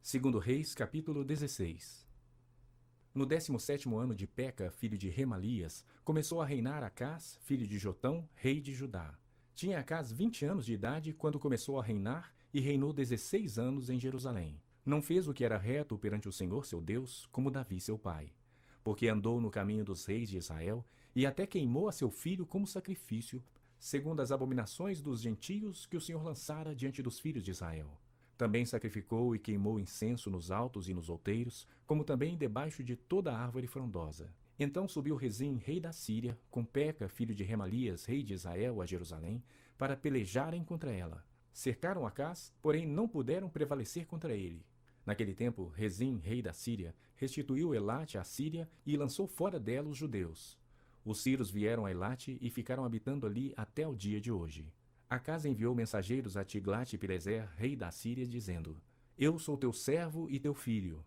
Segundo Reis, capítulo 16. No 17º ano de Peca, filho de Remalias, começou a reinar Acás, filho de Jotão, rei de Judá. Tinha Acás 20 anos de idade quando começou a reinar e reinou 16 anos em Jerusalém. Não fez o que era reto perante o Senhor seu Deus, como Davi seu pai, porque andou no caminho dos reis de Israel e até queimou a seu filho como sacrifício, segundo as abominações dos gentios que o Senhor lançara diante dos filhos de Israel. Também sacrificou e queimou incenso nos altos e nos outeiros, como também debaixo de toda árvore frondosa. Então subiu Rezim, rei da Síria, com Peca, filho de Remalias, rei de Israel, a Jerusalém, para pelejarem contra ela. Cercaram Acás, porém não puderam prevalecer contra ele. Naquele tempo, Rezim, rei da Síria, restituiu Elate à Síria e lançou fora dela os judeus. Os sírios vieram a Elate e ficaram habitando ali até o dia de hoje. Acás enviou mensageiros a Tiglat-Pileser, rei da Síria, dizendo: Eu sou teu servo e teu filho.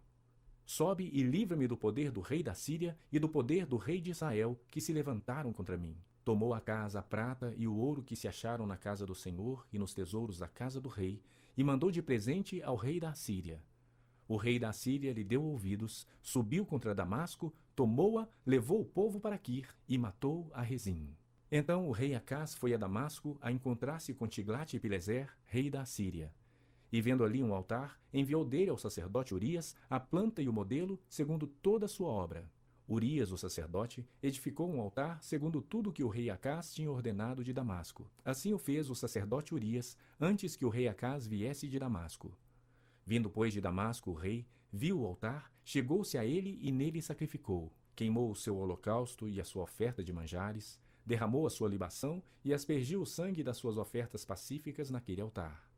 Sobe e livra-me do poder do rei da Síria e do poder do rei de Israel, que se levantaram contra mim. Tomou Acás a prata e o ouro que se acharam na casa do Senhor e nos tesouros da casa do rei, e mandou de presente ao rei da Síria. O rei da Síria lhe deu ouvidos, subiu contra Damasco, tomou-a, levou o povo para Quir e matou a Rezim. Então o rei Acás foi a Damasco a encontrar-se com Tiglat-Pileser, rei da Síria. E vendo ali um altar, enviou dele ao sacerdote Urias a planta e o modelo, segundo toda a sua obra. Urias, o sacerdote, edificou um altar segundo tudo que o rei Acás tinha ordenado de Damasco. Assim o fez o sacerdote Urias, antes que o rei Acás viesse de Damasco. Vindo, pois, de Damasco o rei, viu o altar, chegou-se a ele e nele sacrificou. Queimou o seu holocausto e a sua oferta de manjares, derramou a sua libação e aspergiu o sangue das suas ofertas pacíficas naquele altar.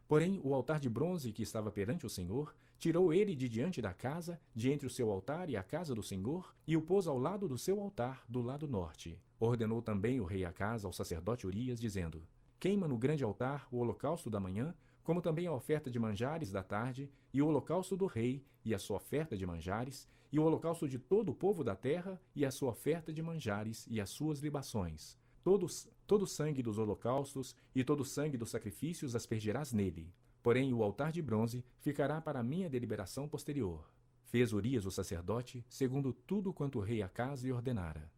Porém, o altar de bronze que estava perante o Senhor, tirou ele de diante da casa, de entre o seu altar e a casa do Senhor, e o pôs ao lado do seu altar, do lado norte. Ordenou também o rei Acás ao sacerdote Urias, dizendo: Queima no grande altar o holocausto da manhã, como também a oferta de manjares da tarde, e o holocausto do rei, e a sua oferta de manjares, e o holocausto de todo o povo da terra, e a sua oferta de manjares, e as suas libações. Todo o sangue dos holocaustos e todo o sangue dos sacrifícios aspergirás nele. Porém o altar de bronze ficará para a minha deliberação posterior. Fez Urias o sacerdote, segundo tudo quanto o rei Acás lhe ordenara.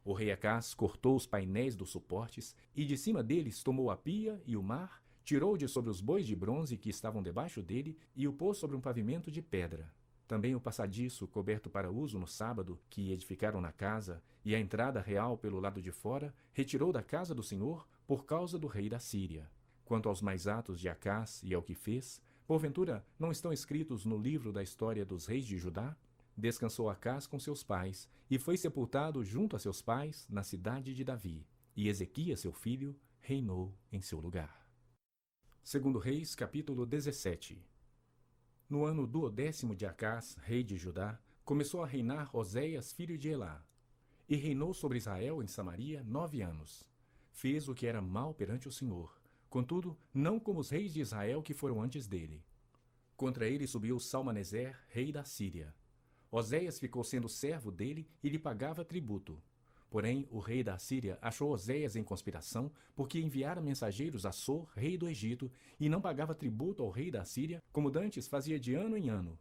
O rei Acás cortou os painéis dos suportes, e de cima deles tomou a pia e o mar, tirou de sobre os bois de bronze que estavam debaixo dele e o pôs sobre um pavimento de pedra. Também o passadiço, coberto para uso no sábado, que edificaram na casa, e a entrada real pelo lado de fora, retirou da casa do Senhor por causa do rei da Síria. Quanto aos mais atos de Acás e ao que fez, porventura não estão escritos no livro da história dos reis de Judá? Descansou Acás com seus pais, e foi sepultado junto a seus pais na cidade de Davi. E Ezequias, seu filho, reinou em seu lugar. Segundo Reis, capítulo 17. No ano 12º de Acás, rei de Judá, começou a reinar Oséias, filho de Elá. E reinou sobre Israel em Samaria 9 anos. Fez o que era mal perante o Senhor, contudo, não como os reis de Israel que foram antes dele. Contra ele subiu Salmaneser, rei da Síria. Oséias ficou sendo servo dele e lhe pagava tributo. Porém, o rei da Síria achou Oséias em conspiração, porque enviara mensageiros a Sor, rei do Egito, e não pagava tributo ao rei da Síria, como dantes fazia de ano em ano.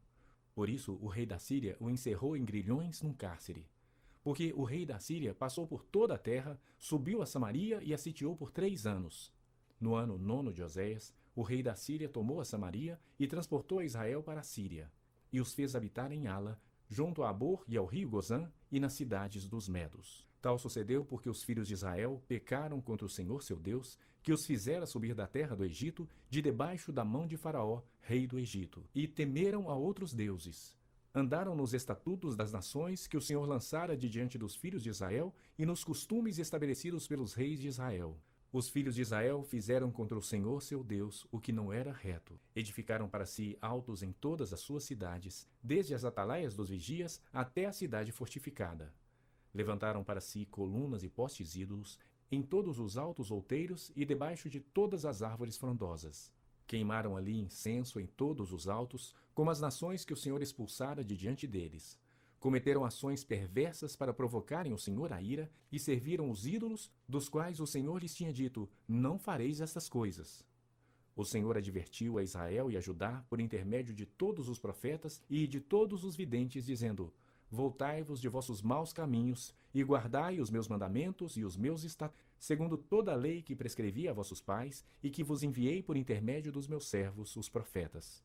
Por isso, o rei da Síria o encerrou em grilhões num cárcere. Porque o rei da Síria passou por toda a terra, subiu a Samaria e a sitiou por 3 anos. No ano 9º de Oséias, o rei da Síria tomou a Samaria e transportou a Israel para a Síria, e os fez habitar em Ala, junto a Abor e ao rio Gozã, e nas cidades dos Medos. Tal sucedeu porque os filhos de Israel pecaram contra o Senhor seu Deus, que os fizera subir da terra do Egito, de debaixo da mão de Faraó, rei do Egito, e temeram a outros deuses. Andaram nos estatutos das nações que o Senhor lançara de diante dos filhos de Israel, e nos costumes estabelecidos pelos reis de Israel. Os filhos de Israel fizeram contra o Senhor seu Deus o que não era reto. Edificaram para si altos em todas as suas cidades, desde as atalaias dos vigias até a cidade fortificada. Levantaram para si colunas e postes ídolos em todos os altos outeiros e debaixo de todas as árvores frondosas. Queimaram ali incenso em todos os altos, como as nações que o Senhor expulsara de diante deles. Cometeram ações perversas para provocarem o Senhor à ira e serviram os ídolos, dos quais o Senhor lhes tinha dito: não fareis estas coisas. O Senhor advertiu a Israel e a Judá por intermédio de todos os profetas e de todos os videntes, dizendo: Voltai-vos de vossos maus caminhos e guardai os meus mandamentos e os meus estatutos, segundo toda a lei que prescrevi a vossos pais e que vos enviei por intermédio dos meus servos, os profetas.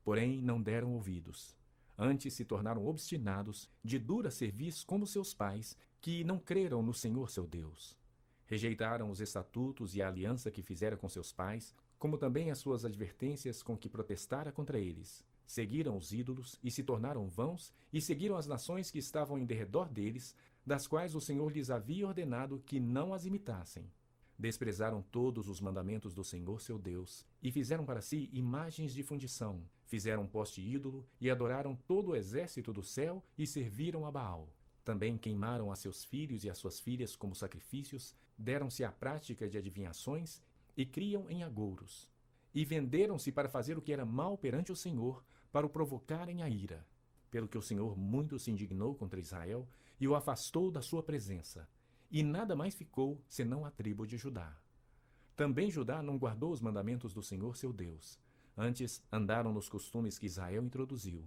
Porém, não deram ouvidos. Antes se tornaram obstinados, de dura cerviz como seus pais, que não creram no Senhor seu Deus. Rejeitaram os estatutos e a aliança que fizera com seus pais, como também as suas advertências com que protestara contra eles. Seguiram os ídolos e se tornaram vãos, e seguiram as nações que estavam em derredor deles, das quais o Senhor lhes havia ordenado que não as imitassem. Desprezaram todos os mandamentos do Senhor seu Deus, e fizeram para si imagens de fundição, fizeram um poste ídolo, e adoraram todo o exército do céu, e serviram a Baal. Também queimaram a seus filhos e a suas filhas como sacrifícios, deram-se à prática de adivinhações, e criam em agouros. E venderam-se para fazer o que era mal perante o Senhor, para o provocarem a ira. Pelo que o Senhor muito se indignou contra Israel, e o afastou da sua presença. E nada mais ficou, senão a tribo de Judá. Também Judá não guardou os mandamentos do Senhor seu Deus. Antes andaram nos costumes que Israel introduziu.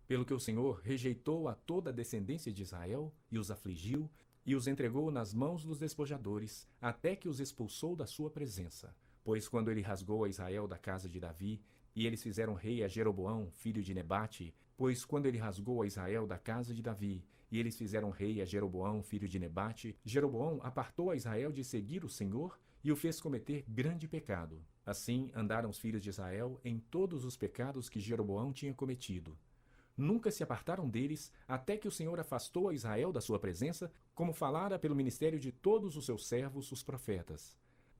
Pelo que o Senhor rejeitou a toda a descendência de Israel, e os afligiu, e os entregou nas mãos dos despojadores, até que os expulsou da sua presença. Pois quando ele rasgou a Israel da casa de Davi, e eles fizeram rei a Jeroboão, filho de Nebate, pois quando ele rasgou a Israel da casa de Davi, e eles fizeram rei a Jeroboão, filho de Nebate, Jeroboão apartou a Israel de seguir o Senhor, e o fez cometer grande pecado. Assim andaram os filhos de Israel em todos os pecados que Jeroboão tinha cometido. Nunca se apartaram deles, até que o Senhor afastou a Israel da sua presença, como falara pelo ministério de todos os seus servos, os profetas.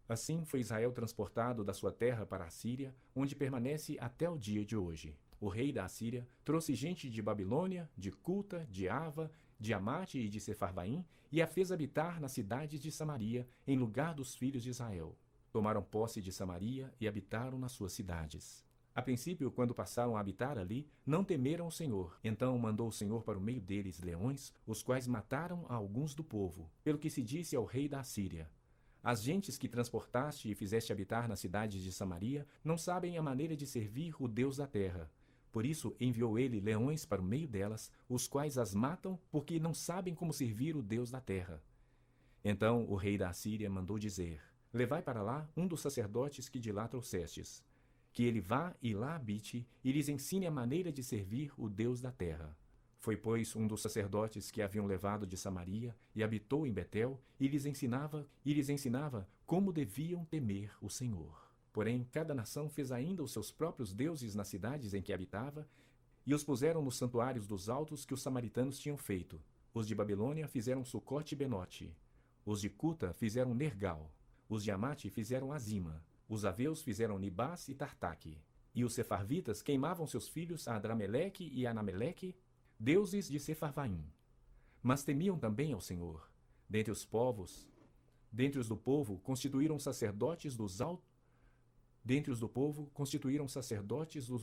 Assim foi Israel transportado da sua terra para a Síria, onde permanece até o dia de hoje. O rei da Assíria trouxe gente de Babilônia, de Cuta, de Ava, de Amate e de Sefarvaim, e a fez habitar nas cidades de Samaria, em lugar dos filhos de Israel. Tomaram posse de Samaria e habitaram nas suas cidades. A princípio, quando passaram a habitar ali, não temeram o Senhor. Então mandou o Senhor para o meio deles leões, os quais mataram a alguns do povo, pelo que se disse ao rei da Assíria: As gentes que transportaste e fizeste habitar nas cidades de Samaria não sabem a maneira de servir o Deus da terra. Por isso enviou ele leões para o meio delas, os quais as matam, porque não sabem como servir o Deus da terra. Então o rei da Assíria mandou dizer: Levai para lá um dos sacerdotes que de lá trouxestes, que ele vá e lá habite, e lhes ensine a maneira de servir o Deus da terra. Foi, pois, um dos sacerdotes que haviam levado de Samaria, e habitou em Betel, e lhes ensinava como deviam temer o Senhor. Porém, cada nação fez ainda os seus próprios deuses nas cidades em que habitava, e os puseram nos santuários dos altos que os samaritanos tinham feito. Os de Babilônia fizeram Sucote e Benote. Os de Cuta fizeram Nergal. Os de Amate fizeram Azima. Os aveus fizeram Nibás e Tartaque. E os sefarvitas queimavam seus filhos a Adrameleque e Anameleque, deuses de Sefarvaim. Mas temiam também ao Senhor. Dentre os do povo, constituíram sacerdotes dos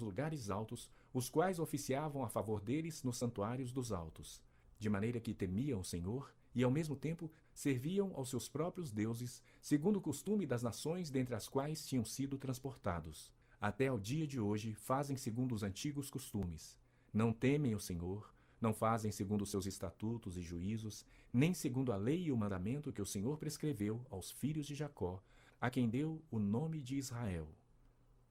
lugares altos, os quais oficiavam a favor deles nos santuários dos altos, de maneira que temiam o Senhor e, ao mesmo tempo, serviam aos seus próprios deuses, segundo o costume das nações dentre as quais tinham sido transportados. Até ao dia de hoje fazem segundo os antigos costumes. Não temem o Senhor, não fazem segundo os seus estatutos e juízos, nem segundo a lei e o mandamento que o Senhor prescreveu aos filhos de Jacó, a quem deu o nome de Israel.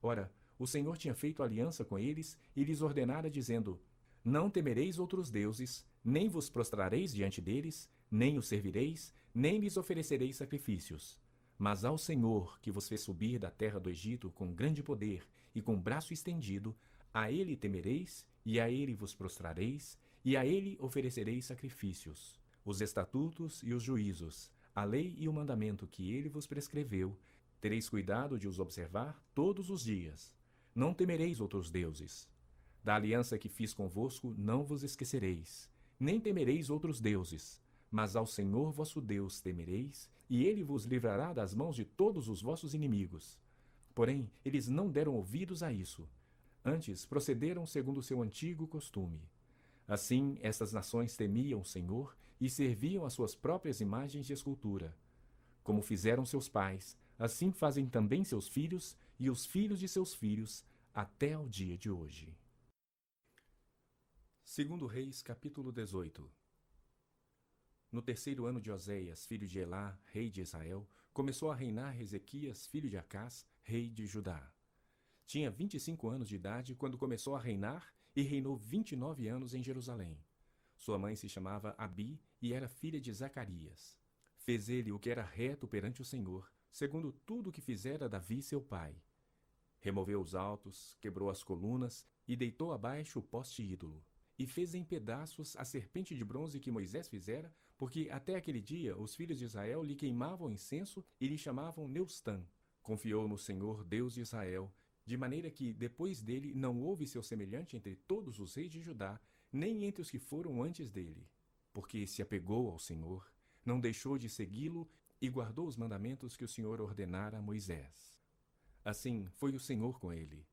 Ora, o Senhor tinha feito aliança com eles e lhes ordenara, dizendo: Não temereis outros deuses, nem vos prostrareis diante deles, nem os servireis, nem lhes oferecereis sacrifícios. Mas ao Senhor, que vos fez subir da terra do Egito com grande poder e com braço estendido, a ele temereis, e a ele vos prostrareis, e a ele oferecereis sacrifícios. Os estatutos e os juízos, a lei e o mandamento que ele vos prescreveu, tereis cuidado de os observar todos os dias. Não temereis outros deuses. Da aliança que fiz convosco não vos esquecereis, nem temereis outros deuses, mas ao Senhor vosso Deus temereis, e ele vos livrará das mãos de todos os vossos inimigos. Porém, eles não deram ouvidos a isso. Antes, procederam segundo o seu antigo costume. Assim, estas nações temiam o Senhor e serviam as suas próprias imagens de escultura. Como fizeram seus pais, assim fazem também seus filhos, e os filhos de seus filhos, até ao dia de hoje. 2 Reis, capítulo 18. No terceiro ano de Oséias, filho de Elá, rei de Israel, começou a reinar Ezequias, filho de Acás, rei de Judá. Tinha 25 anos de idade quando começou a reinar e reinou 29 anos em Jerusalém. Sua mãe se chamava Abi e era filha de Zacarias. Fez ele o que era reto perante o Senhor, segundo tudo o que fizera Davi seu pai. Removeu os altos, quebrou as colunas e deitou abaixo o poste ídolo. E fez em pedaços a serpente de bronze que Moisés fizera, porque até aquele dia os filhos de Israel lhe queimavam incenso e lhe chamavam Neustã. Confiou no Senhor, Deus de Israel, de maneira que depois dele não houve seu semelhante entre todos os reis de Judá, nem entre os que foram antes dele. Porque se apegou ao Senhor, não deixou de segui-lo e guardou os mandamentos que o Senhor ordenara a Moisés. Assim foi o Senhor com ele.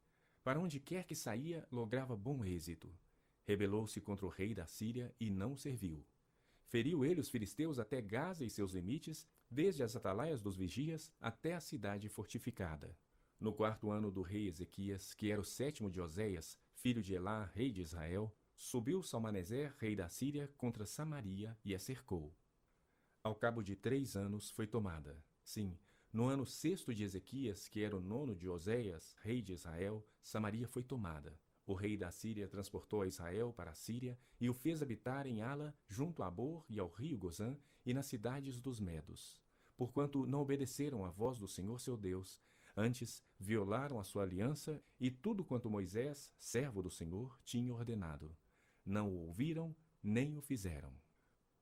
Para onde quer que saía, lograva bom êxito. Rebelou-se contra o rei da Síria e não o serviu. Feriu ele os filisteus até Gaza e seus limites, desde as atalaias dos vigias até a cidade fortificada. No 4º ano do rei Ezequias, que era o 7º de Oséias, filho de Elá, rei de Israel, subiu Salmaneser, rei da Síria, contra Samaria e a cercou. Ao cabo de 3 anos foi tomada. Sim, no ano 6º de Ezequias, que era o 9º de Oséias, rei de Israel, Samaria foi tomada. O rei da Síria transportou a Israel para a Síria e o fez habitar em Ala, junto a Abor e ao rio Gozã, e nas cidades dos Medos. Porquanto não obedeceram à voz do Senhor seu Deus, antes violaram a sua aliança e tudo quanto Moisés, servo do Senhor, tinha ordenado. Não o ouviram, nem o fizeram.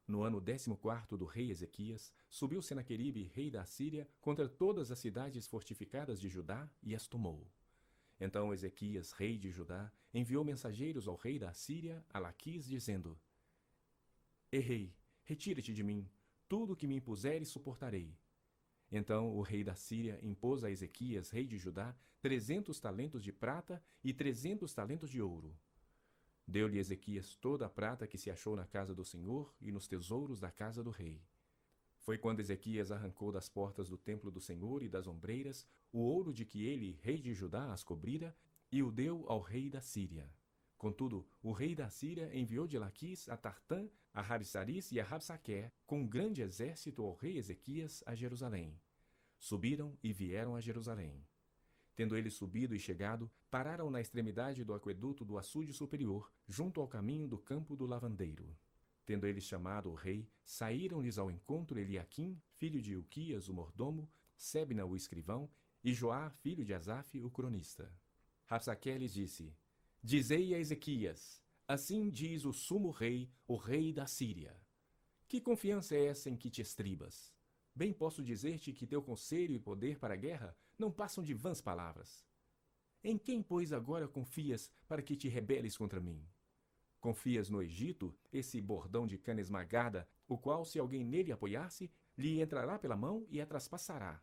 No ano 14º do rei Ezequias, subiu Senaqueribe, rei da Síria, contra todas as cidades fortificadas de Judá e as tomou. Então Ezequias, rei de Judá, enviou mensageiros ao rei da Síria, a Laquis, dizendo: Errei, retira-te de mim, tudo o que me impuseres suportarei. Então o rei da Síria impôs a Ezequias, rei de Judá, 300 talentos de prata e 300 talentos de ouro. Deu-lhe Ezequias toda a prata que se achou na casa do Senhor e nos tesouros da casa do rei. Foi quando Ezequias arrancou das portas do templo do Senhor e das ombreiras o ouro de que ele, rei de Judá, as cobrira, e o deu ao rei da Síria. Contudo, o rei da Síria enviou de Laquis a Tartã, a Rabsaris e a Rabsaqué, com um grande exército ao rei Ezequias a Jerusalém. Subiram e vieram a Jerusalém. Tendo eles subido e chegado, pararam na extremidade do aqueduto do açude superior, junto ao caminho do campo do lavandeiro. Tendo eles chamado o rei, saíram-lhes ao encontro Eliaquim, filho de Ilquias, o mordomo, Sebna, o escrivão, e Joá, filho de Asaf, o cronista. Rabsaqué lhes disse: Dizei a Ezequias: assim diz o sumo rei, o rei da Síria. Que confiança é essa em que te estribas? Bem posso dizer-te que teu conselho e poder para a guerra não passam de vãs palavras. Em quem, pois, agora confias para que te rebeles contra mim? Confias no Egito, esse bordão de cana esmagada, o qual, se alguém nele apoiar-se, lhe entrará pela mão e a traspassará.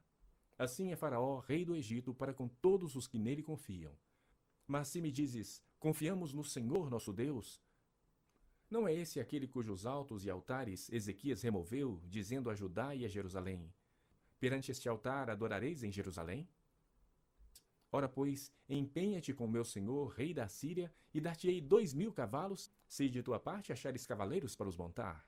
Assim é Faraó, rei do Egito, para com todos os que nele confiam. Mas se me dizes: confiamos no Senhor nosso Deus, não é esse aquele cujos altos e altares Ezequias removeu, dizendo a Judá e a Jerusalém: perante este altar adorareis em Jerusalém? Ora, pois, empenha-te com meu senhor, rei da Síria, e dar-te-ei 2.000 cavalos, se de tua parte achares cavaleiros para os montar.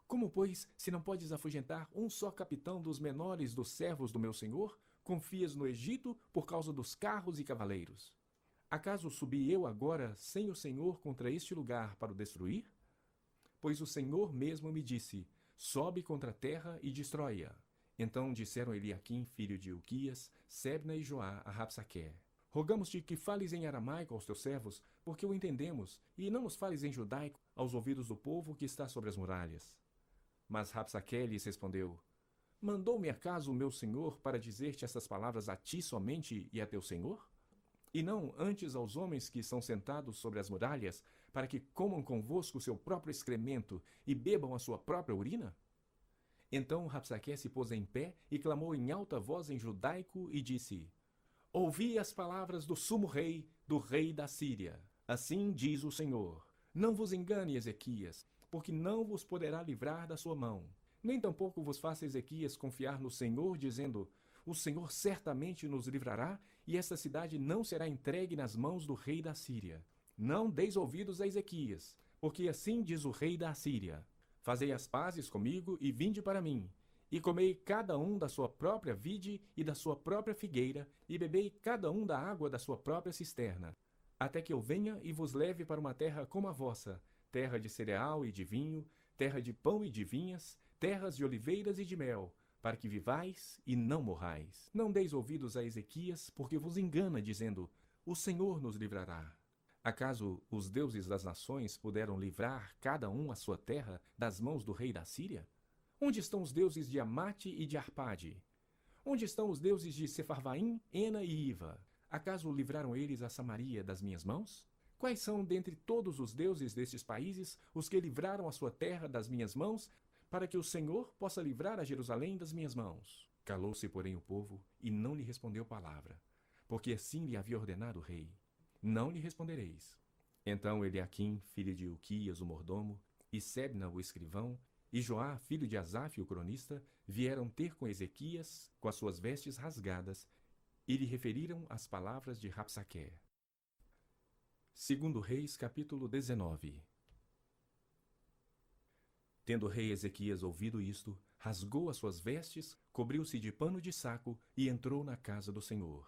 Como, pois, se não podes afugentar um só capitão dos menores dos servos do meu senhor, confias no Egito por causa dos carros e cavaleiros? Acaso subi eu agora sem o Senhor contra este lugar para o destruir? Pois o Senhor mesmo me disse: sobe contra a terra e destrói-a. Então disseram Eliaquim, filho de Ilquias, Sebna e Joá a Rabsaqué: rogamos-te que fales em aramaico aos teus servos, porque o entendemos, e não nos fales em judaico aos ouvidos do povo que está sobre as muralhas. Mas Rabsaqué lhes respondeu: mandou-me acaso o meu senhor para dizer-te essas palavras a ti somente e a teu senhor? E não antes aos homens que são sentados sobre as muralhas, para que comam convosco o seu próprio excremento e bebam a sua própria urina? Então Rabsaqué se pôs em pé e clamou em alta voz em judaico e disse: ouvi as palavras do sumo rei, do rei da Síria. Assim diz o Senhor: não vos engane, Ezequias, porque não vos poderá livrar da sua mão. Nem tampouco vos faça Ezequias confiar no Senhor, dizendo: o Senhor certamente nos livrará, e esta cidade não será entregue nas mãos do rei da Síria. Não deis ouvidos a Ezequias, porque assim diz o rei da Assíria: Fazei as pazes comigo e vinde para mim, e comei cada um da sua própria vide e da sua própria figueira, e bebei cada um da água da sua própria cisterna, até que eu venha e vos leve para uma terra como a vossa, terra de cereal e de vinho, terra de pão e de vinhas, terras de oliveiras e de mel, para que vivais e não morrais. Não deis ouvidos a Ezequias, porque vos engana, dizendo: O Senhor nos livrará. Acaso os deuses das nações puderam livrar cada um a sua terra das mãos do rei da Síria? Onde estão os deuses de Amate e de Arpade? Onde estão os deuses de Sefarvaim, Ena e Iva? Acaso livraram eles a Samaria das minhas mãos? Quais são dentre todos os deuses destes países os que livraram a sua terra das minhas mãos, para que o Senhor possa livrar a Jerusalém das minhas mãos? Calou-se, porém, o povo, e não lhe respondeu palavra, porque assim lhe havia ordenado o rei: Não lhe respondereis. Então Eliaquim, filho de Ilquias, o mordomo, e Sebna, o escrivão, e Joá, filho de Asaf, o cronista, vieram ter com Ezequias, com as suas vestes rasgadas, e lhe referiram as palavras de Rabsaqué. 2 Reis, capítulo 19. Tendo o rei Ezequias ouvido isto, rasgou as suas vestes, cobriu-se de pano de saco e entrou na casa do Senhor.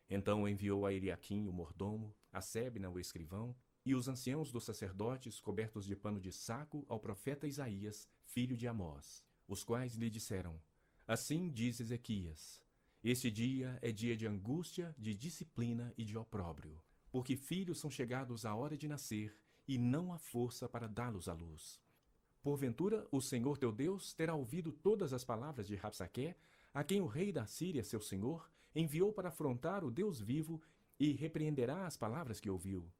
Então enviou a Eliaquim, o mordomo, a Sebna, o escrivão, e os anciãos dos sacerdotes, cobertos de pano de saco, ao profeta Isaías, filho de Amós, os quais lhe disseram: Assim diz Ezequias: Este dia é dia de angústia, de disciplina e de opróbrio, porque filhos são chegados à hora de nascer, e não há força para dá-los à luz. Porventura, o Senhor teu Deus terá ouvido todas as palavras de Rabsaqué, a quem o rei da Síria, seu senhor, enviou para afrontar o Deus vivo, e repreenderá as palavras que ouviu.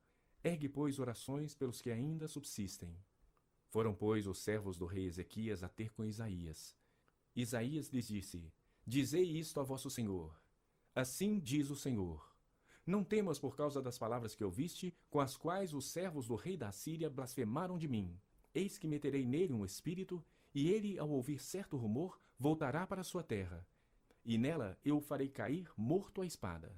Ergue, pois, orações pelos que ainda subsistem. Foram, pois, os servos do rei Ezequias a ter com Isaías. Isaías lhes disse: Dizei isto a vosso senhor. Assim diz o Senhor: Não temas por causa das palavras que ouviste, com as quais os servos do rei da Síria blasfemaram de mim. Eis que meterei nele um espírito, e ele, ao ouvir certo rumor, voltará para sua terra, e nela eu o farei cair morto à espada.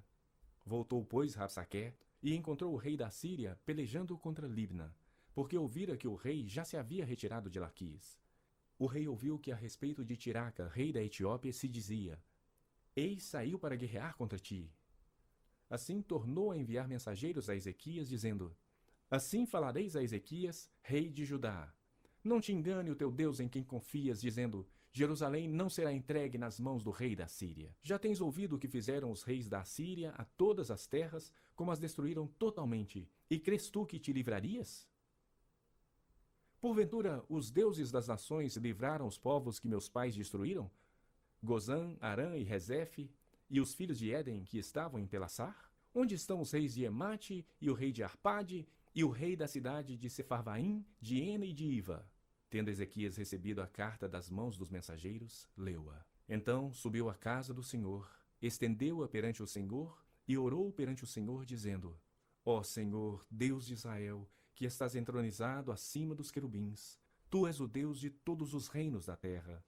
Voltou, pois, Rabsaqué, e encontrou o rei da Síria pelejando contra Libna, porque ouvira que o rei já se havia retirado de Laquis. O rei ouviu que a respeito de Tiraca, rei da Etiópia, se dizia: Eis saiu para guerrear contra ti. Assim tornou a enviar mensageiros a Ezequias, dizendo: Assim falareis a Ezequias, rei de Judá: Não te engane o teu Deus em quem confias, dizendo: Jerusalém não será entregue nas mãos do rei da Síria. Já tens ouvido o que fizeram os reis da Síria a todas as terras, como as destruíram totalmente, e crês tu que te livrarias? Porventura, os deuses das nações livraram os povos que meus pais destruíram? Gozã, Arã e Rezefe, e os filhos de Éden que estavam em Telassar? Onde estão os reis de Emate, e o rei de Arpade, e o rei da cidade de Sefarvaim, de Ena e de Iva? Tendo Ezequias recebido a carta das mãos dos mensageiros, leu-a. Então subiu à casa do Senhor, estendeu-a perante o Senhor, e orou perante o Senhor, dizendo: Ó Senhor, Deus de Israel, que estás entronizado acima dos querubins, tu és o Deus de todos os reinos da terra.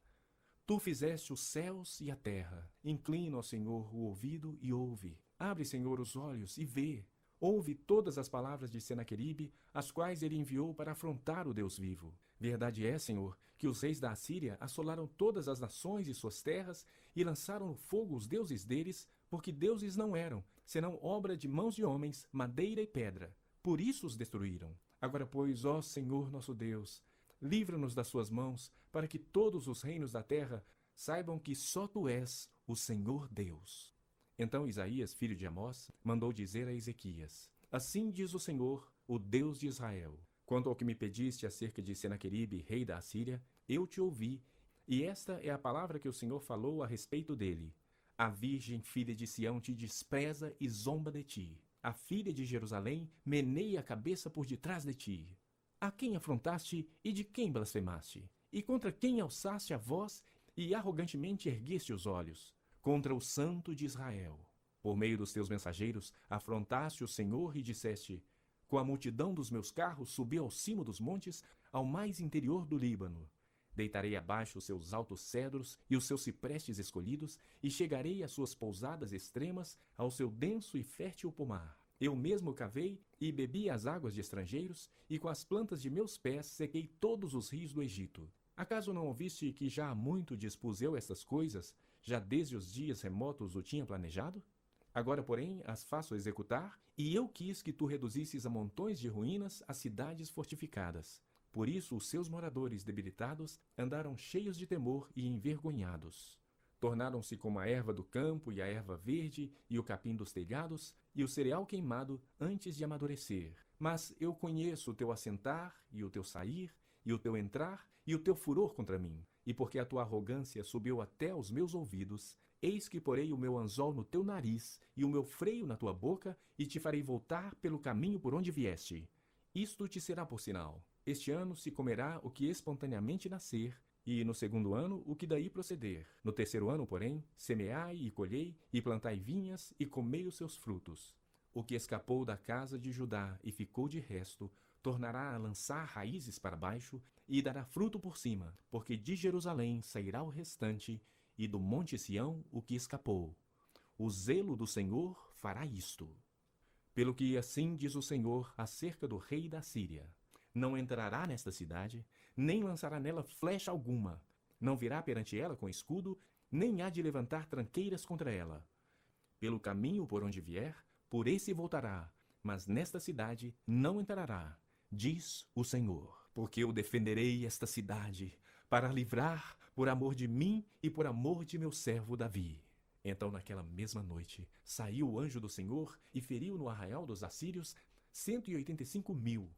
Tu fizeste os céus e a terra. Inclina, ó Senhor, o ouvido e ouve. Abre, Senhor, os olhos e vê. Ouve todas as palavras de Senaqueribe, as quais ele enviou para afrontar o Deus vivo. Verdade é, Senhor, que os reis da Assíria assolaram todas as nações e suas terras e lançaram no fogo os deuses deles, porque deuses não eram, senão obra de mãos de homens, madeira e pedra. Por isso os destruíram. Agora, pois, ó Senhor nosso Deus, livra-nos das suas mãos, para que todos os reinos da terra saibam que só tu és o Senhor Deus. Então Isaías, filho de Amós, mandou dizer a Ezequias: Assim diz o Senhor, o Deus de Israel: Quanto ao que me pediste acerca de Senaqueribe, rei da Assíria, eu te ouvi, e esta é a palavra que o Senhor falou a respeito dele. A virgem filha de Sião te despreza e zomba de ti. A filha de Jerusalém meneia a cabeça por detrás de ti. A quem afrontaste e de quem blasfemaste? E contra quem alçaste a voz e arrogantemente ergueste os olhos? Contra o Santo de Israel. Por meio dos teus mensageiros, afrontaste o Senhor e disseste: Com a multidão dos meus carros subi ao cimo dos montes, ao mais interior do Líbano. Deitarei abaixo os seus altos cedros e os seus ciprestes escolhidos, e chegarei às suas pousadas extremas, ao seu denso e fértil pomar. Eu mesmo cavei e bebi as águas de estrangeiros, e com as plantas de meus pés sequei todos os rios do Egito. Acaso não ouviste que já há muito dispus eu estas coisas, já desde os dias remotos o tinha planejado? Agora, porém, as faço executar, e eu quis que tu reduzisses a montões de ruínas as cidades fortificadas. Por isso os seus moradores debilitados andaram cheios de temor e envergonhados. Tornaram-se como a erva do campo e a erva verde e o capim dos telhados e o cereal queimado antes de amadurecer. Mas eu conheço o teu assentar e o teu sair e o teu entrar e o teu furor contra mim. E porque a tua arrogância subiu até aos meus ouvidos, eis que porei o meu anzol no teu nariz e o meu freio na tua boca e te farei voltar pelo caminho por onde vieste. Isto te será por sinal. Este ano se comerá o que espontaneamente nascer, e no segundo ano o que daí proceder. No terceiro ano, porém, semeai e colhei, e plantai vinhas, e comei os seus frutos. O que escapou da casa de Judá e ficou de resto, tornará a lançar raízes para baixo, e dará fruto por cima, porque de Jerusalém sairá o restante, e do monte Sião o que escapou. O zelo do Senhor fará isto. Pelo que assim diz o Senhor acerca do rei da Síria: não entrará nesta cidade, nem lançará nela flecha alguma. Não virá perante ela com escudo, nem há de levantar tranqueiras contra ela. Pelo caminho por onde vier, por esse voltará, mas nesta cidade não entrará, diz o Senhor. Porque eu defenderei esta cidade, para a livrar por amor de mim e por amor de meu servo Davi. Então, naquela mesma noite, saiu o anjo do Senhor e feriu no arraial dos assírios 185.000.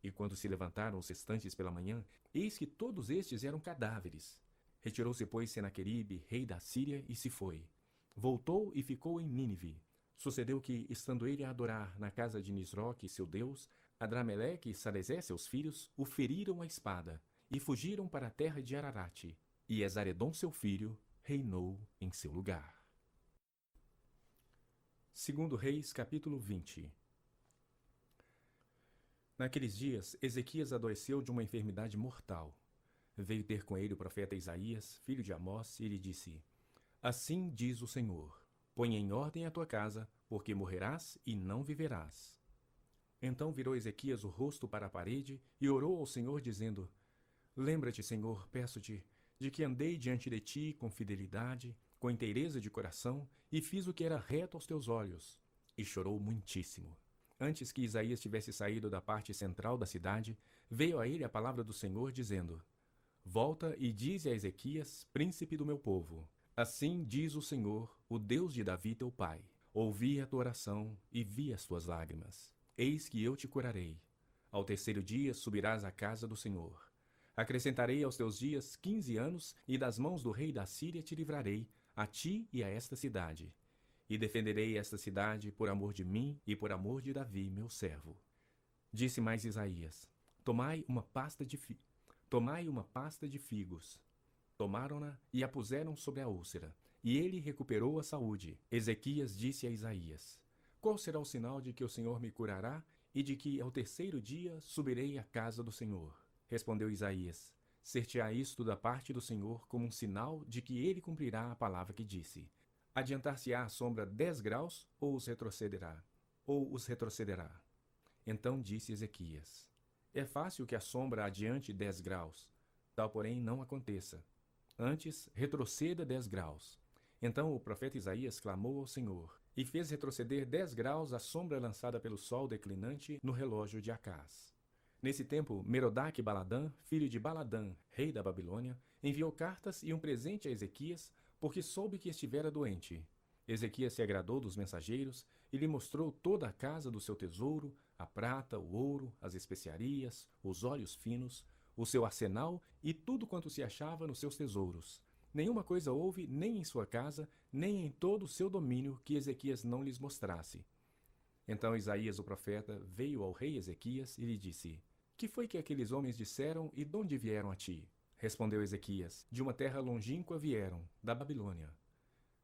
E quando se levantaram os restantes pela manhã, eis que todos estes eram cadáveres. Retirou-se, pois, Senaqueribe, rei da Síria, e se foi. Voltou e ficou em Nínive. Sucedeu que, estando ele a adorar na casa de Nisroque, seu deus, Adrameleque e Sarezer, seus filhos, o feriram à espada, e fugiram para a terra de Ararate. E Esaredom, seu filho, reinou em seu lugar. 2 Reis, capítulo 20. Naqueles dias, Ezequias adoeceu de uma enfermidade mortal. Veio ter com ele o profeta Isaías, filho de Amós, e lhe disse: assim diz o Senhor, põe em ordem a tua casa, porque morrerás e não viverás. Então virou Ezequias o rosto para a parede e orou ao Senhor, dizendo: lembra-te, Senhor, peço-te, de que andei diante de ti com fidelidade, com inteireza de coração, e fiz o que era reto aos teus olhos. E chorou muitíssimo. Antes que Isaías tivesse saído da parte central da cidade, veio a ele a palavra do Senhor, dizendo: volta e dize a Ezequias, príncipe do meu povo: assim diz o Senhor, o Deus de Davi teu pai: ouvi a tua oração e vi as tuas lágrimas. Eis que eu te curarei. Ao terceiro dia subirás à casa do Senhor. Acrescentarei aos teus dias 15 anos, e das mãos do rei da Síria te livrarei, a ti e a esta cidade. E defenderei esta cidade por amor de mim e por amor de Davi, meu servo. Disse mais Isaías: tomai uma pasta de figos. Tomaram-na e a puseram sobre a úlcera, e ele recuperou a saúde. Ezequias disse a Isaías: qual será o sinal de que o Senhor me curará e de que ao terceiro dia subirei à casa do Senhor? Respondeu Isaías: ser-te-á isto da parte do Senhor como um sinal de que ele cumprirá a palavra que disse. Adiantar-se-á a sombra 10 graus, ou os retrocederá? Então disse Ezequias: é fácil que a sombra adiante 10 graus. Tal, porém, não aconteça. Antes, retroceda 10 graus. Então o profeta Isaías clamou ao Senhor, e fez retroceder 10 graus a sombra lançada pelo sol declinante no relógio de Acás. Nesse tempo, Merodach-Baladã, filho de Baladã, rei da Babilônia, enviou cartas e um presente a Ezequias, porque soube que estivera doente. Ezequias se agradou dos mensageiros e lhe mostrou toda a casa do seu tesouro, a prata, o ouro, as especiarias, os óleos finos, o seu arsenal e tudo quanto se achava nos seus tesouros. Nenhuma coisa houve, nem em sua casa, nem em todo o seu domínio, que Ezequias não lhes mostrasse. Então Isaías o profeta veio ao rei Ezequias e lhe disse: que foi que aqueles homens disseram e de onde vieram a ti? Respondeu Ezequias: de uma terra longínqua vieram, da Babilônia.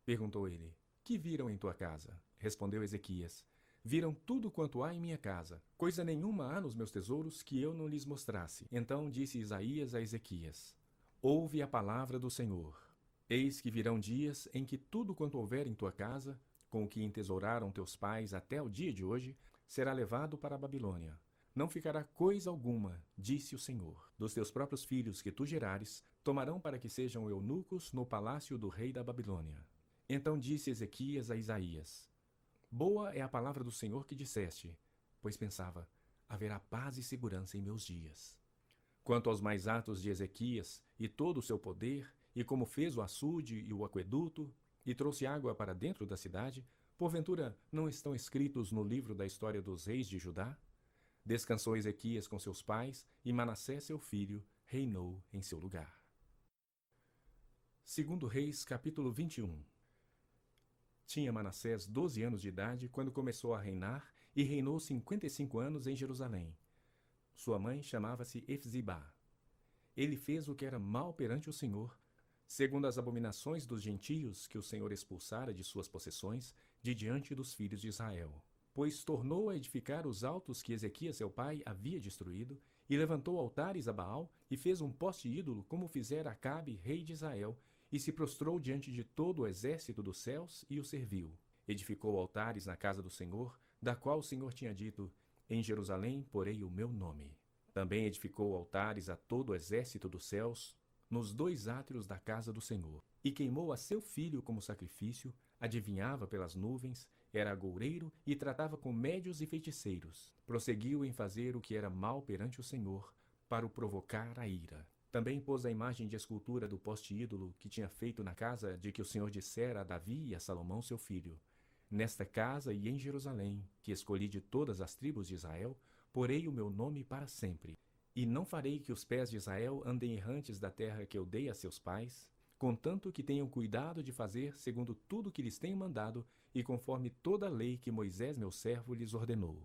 Perguntou ele: que viram em tua casa? Respondeu Ezequias: viram tudo quanto há em minha casa. Coisa nenhuma há nos meus tesouros que eu não lhes mostrasse. Então disse Isaías a Ezequias: Ouve a palavra do Senhor. Eis que virão dias em que tudo quanto houver em tua casa, com o que entesouraram teus pais até o dia de hoje, será levado para a Babilônia. Não ficará coisa alguma, disse o Senhor. Dos teus próprios filhos que tu gerares, tomarão para que sejam eunucos no palácio do rei da Babilônia. Então disse Ezequias a Isaías: Boa é a palavra do Senhor que disseste, pois pensava, haverá paz e segurança em meus dias. Quanto aos mais atos de Ezequias e todo o seu poder, e como fez o açude e o aqueduto, e trouxe água para dentro da cidade, porventura não estão escritos no livro da história dos reis de Judá? Descansou Ezequias com seus pais, e Manassés, seu filho, reinou em seu lugar. 2 Reis, capítulo 21. Tinha Manassés 12 anos de idade quando começou a reinar, e reinou 55 anos em Jerusalém. Sua mãe chamava-se Efzibá. Ele fez o que era mal perante o Senhor, segundo as abominações dos gentios que o Senhor expulsara de suas possessões, de diante dos filhos de Israel. Pois tornou a edificar os altos que Ezequias seu pai havia destruído, e levantou altares a Baal, e fez um poste ídolo, como fizera Acabe, rei de Israel, e se prostrou diante de todo o exército dos céus, e o serviu. Edificou altares na casa do Senhor, da qual o Senhor tinha dito: Em Jerusalém porei o meu nome. Também edificou altares a todo o exército dos céus, nos 2 átrios da casa do Senhor. E queimou a seu filho como sacrifício, adivinhava pelas nuvens, era agoureiro e tratava com médios e feiticeiros. Prosseguiu em fazer o que era mal perante o Senhor, para o provocar a ira. Também pôs a imagem de escultura do poste ídolo que tinha feito na casa de que o Senhor dissera a Davi e a Salomão seu filho: Nesta casa e em Jerusalém, que escolhi de todas as tribos de Israel, porei o meu nome para sempre. E não farei que os pés de Israel andem errantes da terra que eu dei a seus pais, contanto que tenham cuidado de fazer segundo tudo que lhes tenho mandado e conforme toda a lei que Moisés meu servo lhes ordenou.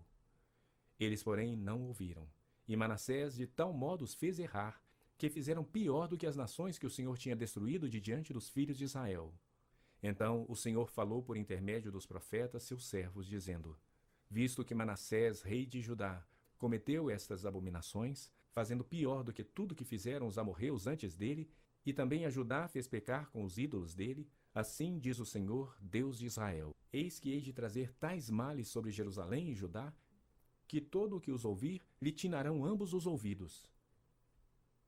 Eles, porém, não ouviram. E Manassés de tal modo os fez errar, que fizeram pior do que as nações que o Senhor tinha destruído de diante dos filhos de Israel. Então o Senhor falou por intermédio dos profetas, seus servos, dizendo: Visto que Manassés, rei de Judá, cometeu estas abominações, fazendo pior do que tudo que fizeram os amorreus antes dele, e também a Judá fez pecar com os ídolos dele, assim diz o Senhor, Deus de Israel: Eis que hei de trazer tais males sobre Jerusalém e Judá, que todo o que os ouvir lhe tinarão ambos os ouvidos.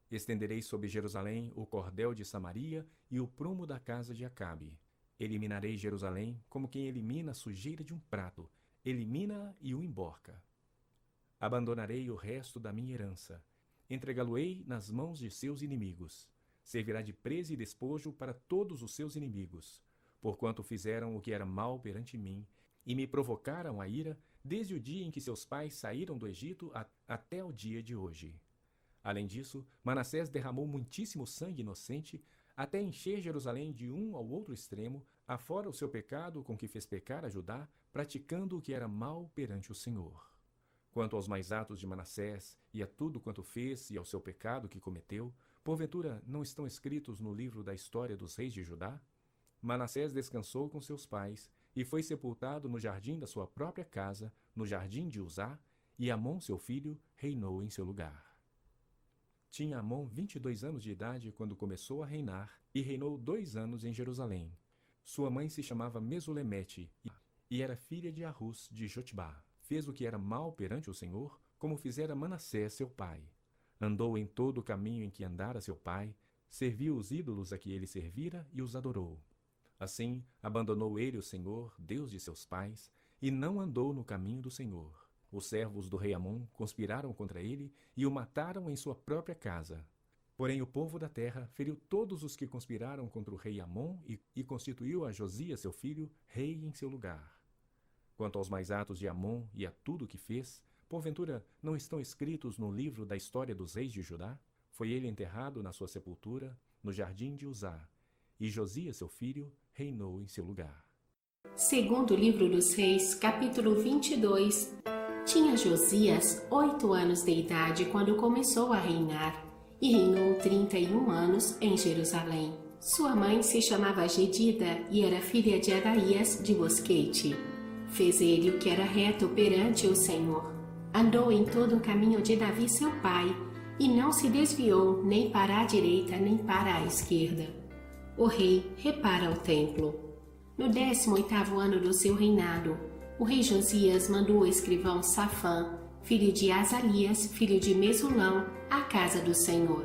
Estenderei sobre Jerusalém o cordel de Samaria e o prumo da casa de Acabe. Eliminarei Jerusalém como quem elimina a sujeira de um prato, elimina-a e o emborca. Abandonarei o resto da minha herança, entregá-lo-ei nas mãos de seus inimigos. Servirá de presa e despojo para todos os seus inimigos, porquanto fizeram o que era mal perante mim, e me provocaram a ira, desde o dia em que seus pais saíram do Egito até o dia de hoje. Além disso, Manassés derramou muitíssimo sangue inocente, até encher Jerusalém de um ao outro extremo, afora o seu pecado com que fez pecar a Judá, praticando o que era mal perante o Senhor. Quanto aos mais atos de Manassés, e a tudo quanto fez, e ao seu pecado que cometeu, porventura não estão escritos no livro da história dos reis de Judá? Manassés descansou com seus pais, e foi sepultado no jardim da sua própria casa, no jardim de Uzá, e Amon, seu filho, reinou em seu lugar. Tinha Amon 22 anos de idade quando começou a reinar, e reinou 2 anos em Jerusalém. Sua mãe se chamava Mesulemete, e era filha de Arrus de Jotbá. Fez o que era mal perante o Senhor, como fizera Manassés seu pai. Andou em todo o caminho em que andara seu pai, serviu os ídolos a que ele servira e os adorou. Assim, abandonou ele o Senhor, Deus de seus pais, e não andou no caminho do Senhor. Os servos do rei Amon conspiraram contra ele e o mataram em sua própria casa. Porém o povo da terra feriu todos os que conspiraram contra o rei Amon e constituiu a Josias seu filho rei em seu lugar. Quanto aos mais atos de Amon e a tudo o que fez, porventura não estão escritos no livro da história dos reis de Judá? Foi ele enterrado na sua sepultura, no jardim de Uzá, e Josias seu filho reinou em seu lugar. Segundo livro dos Reis, capítulo 22. Tinha Josias 8 anos de idade quando começou a reinar, e reinou 31 anos em Jerusalém. Sua mãe se chamava Gedida e era filha de Adaías de Bosquete. Fez ele o que era reto perante o Senhor. Andou em todo o caminho de Davi seu pai, e não se desviou nem para a direita nem para a esquerda. O rei repara o templo. No 18º ano do seu reinado, o rei Josias mandou o escrivão Safã, filho de Azalias, filho de Mesulão, à casa do Senhor,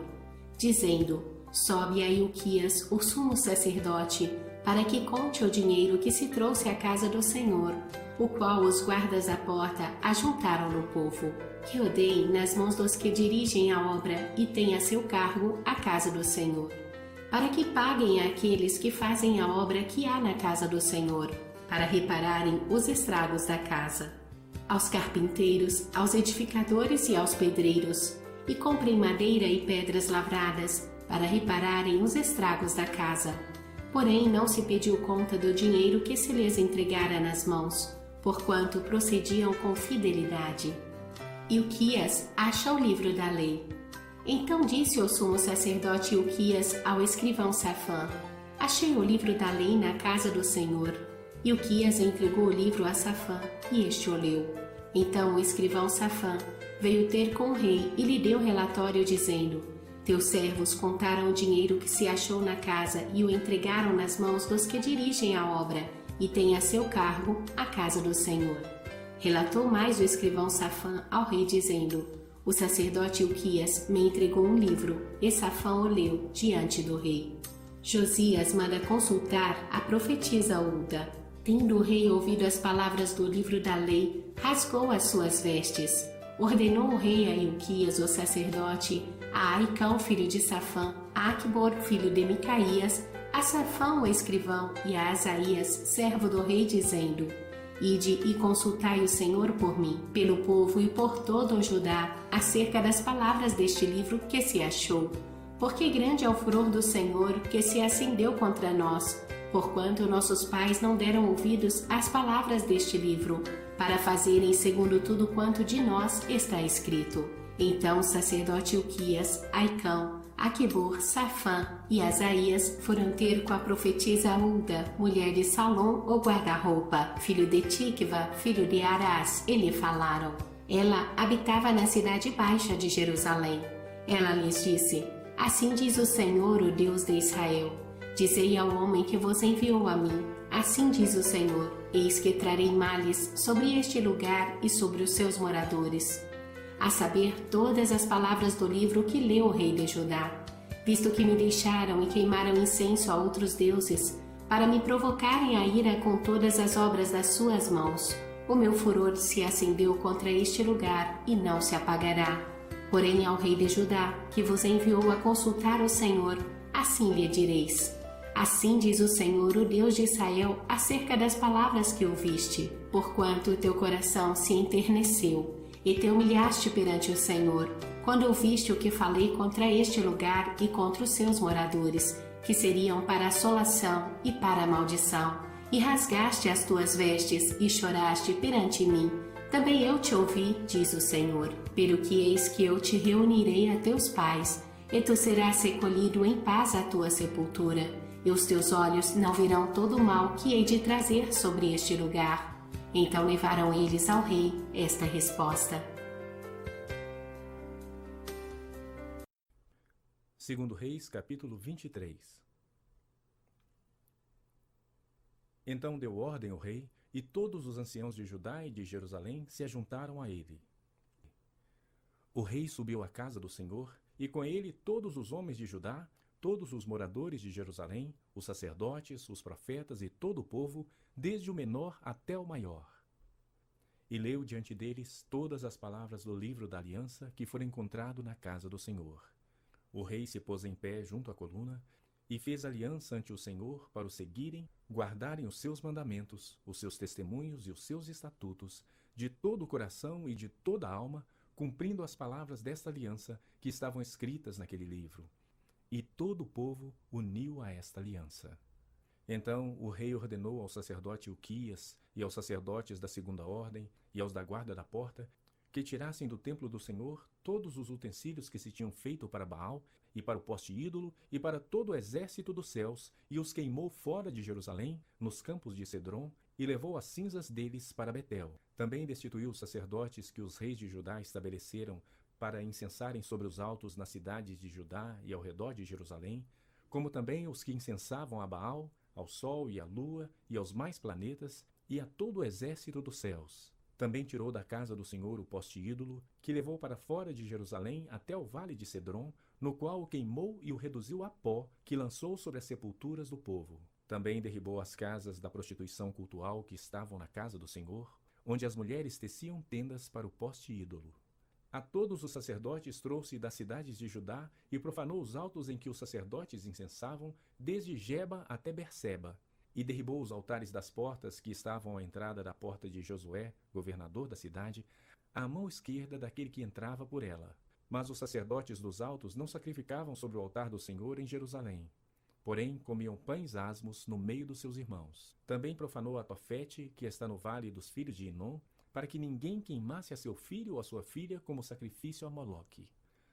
dizendo: sobe a Ilquias, o sumo sacerdote, para que conte o dinheiro que se trouxe à casa do Senhor, o qual os guardas da porta ajuntaram no povo, que o deem nas mãos dos que dirigem a obra e têm a seu cargo a casa do Senhor, para que paguem àqueles que fazem a obra que há na casa do Senhor, para repararem os estragos da casa, aos carpinteiros, aos edificadores e aos pedreiros, e comprem madeira e pedras lavradas, para repararem os estragos da casa. Porém, não se pediu conta do dinheiro que se lhes entregara nas mãos, porquanto procediam com fidelidade. Ilquias acha o livro da lei. Então disse o sumo sacerdote Ilquias ao escrivão Safã: achei o livro da lei na casa do Senhor. Ilquias entregou o livro a Safã, e este o leu. Então o escrivão Safã veio ter com o rei e lhe deu relatório dizendo: teus servos contaram o dinheiro que se achou na casa e o entregaram nas mãos dos que dirigem a obra e têm a seu cargo a casa do Senhor. Relatou mais o escrivão Safã ao rei dizendo: o sacerdote Ilquias me entregou um livro, e Safã o leu diante do rei. Josias manda consultar a profetisa Hulda. Tendo o rei ouvido as palavras do livro da lei, rasgou as suas vestes. Ordenou o rei a Ilquias, o sacerdote, a Aicão, filho de Safã, a Aquibor, filho de Micaías, a Safã, o escrivão, e a Asaías, servo do rei, dizendo: ide e consultai o Senhor por mim, pelo povo e por todo o Judá, acerca das palavras deste livro que se achou. Porque grande é o furor do Senhor que se acendeu contra nós, porquanto nossos pais não deram ouvidos às palavras deste livro, para fazerem segundo tudo quanto de nós está escrito. Então o sacerdote Ilquias, Aicão, Aquibor, Safã e Asaías foram ter com a profetisa Hulda, mulher de Salom, o guarda-roupa, filho de Tikva, filho de Arás, e lhe falaram. Ela habitava na cidade baixa de Jerusalém. Ela lhes disse: assim diz o Senhor, o Deus de Israel: dizei ao homem que vos enviou a mim, assim diz o Senhor: eis que trarei males sobre este lugar e sobre os seus moradores, a saber, todas as palavras do livro que leu o rei de Judá, visto que me deixaram e queimaram incenso a outros deuses, para me provocarem a ira com todas as obras das suas mãos. O meu furor se acendeu contra este lugar e não se apagará. Porém ao rei de Judá, que vos enviou a consultar o Senhor, assim lhe direis: assim diz o Senhor, o Deus de Israel, acerca das palavras que ouviste, porquanto teu coração se enterneceu, e te humilhaste perante o Senhor, quando ouviste o que falei contra este lugar e contra os seus moradores, que seriam para a assolação e para a maldição, e rasgaste as tuas vestes e choraste perante mim. Também eu te ouvi, diz o Senhor, pelo que eis que eu te reunirei a teus pais, e tu serás recolhido em paz à tua sepultura, e os teus olhos não verão todo o mal que hei de trazer sobre este lugar. Então levaram eles ao rei esta resposta. Segundo Reis, capítulo 23. Então deu ordem o rei, e todos os anciãos de Judá e de Jerusalém se ajuntaram a ele. O rei subiu à casa do Senhor, e com ele todos os homens de Judá, todos os moradores de Jerusalém, os sacerdotes, os profetas e todo o povo, desde o menor até o maior. E leu diante deles todas as palavras do livro da aliança que fora encontrado na casa do Senhor. O rei se pôs em pé junto à coluna e fez aliança ante o Senhor para o seguirem, guardarem os seus mandamentos, os seus testemunhos e os seus estatutos, de todo o coração e de toda a alma, cumprindo as palavras desta aliança que estavam escritas naquele livro. E todo o povo uniu a esta aliança. Então o rei ordenou ao sacerdote Ilquias e aos sacerdotes da segunda ordem e aos da guarda da porta que tirassem do templo do Senhor todos os utensílios que se tinham feito para Baal e para o poste ídolo e para todo o exército dos céus, e os queimou fora de Jerusalém, nos campos de Cedron, e levou as cinzas deles para Betel. Também destituiu os sacerdotes que os reis de Judá estabeleceram para incensarem sobre os altos nas cidades de Judá e ao redor de Jerusalém, como também os que incensavam a Baal, ao sol e à lua e aos mais planetas e a todo o exército dos céus. Também tirou da casa do Senhor o poste ídolo, que levou para fora de Jerusalém até o vale de Cedron, no qual o queimou e o reduziu a pó, que lançou sobre as sepulturas do povo. Também derribou as casas da prostituição cultual que estavam na casa do Senhor, onde as mulheres teciam tendas para o poste ídolo. A todos os sacerdotes trouxe das cidades de Judá e profanou os altos em que os sacerdotes incensavam, desde Geba até Berseba, e derribou os altares das portas que estavam à entrada da porta de Josué, governador da cidade, à mão esquerda daquele que entrava por ela. Mas os sacerdotes dos altos não sacrificavam sobre o altar do Senhor em Jerusalém. Porém, comiam pães asmos no meio dos seus irmãos. Também profanou a Tofete, que está no vale dos filhos de Inom, para que ninguém queimasse a seu filho ou a sua filha como sacrifício a Moloque.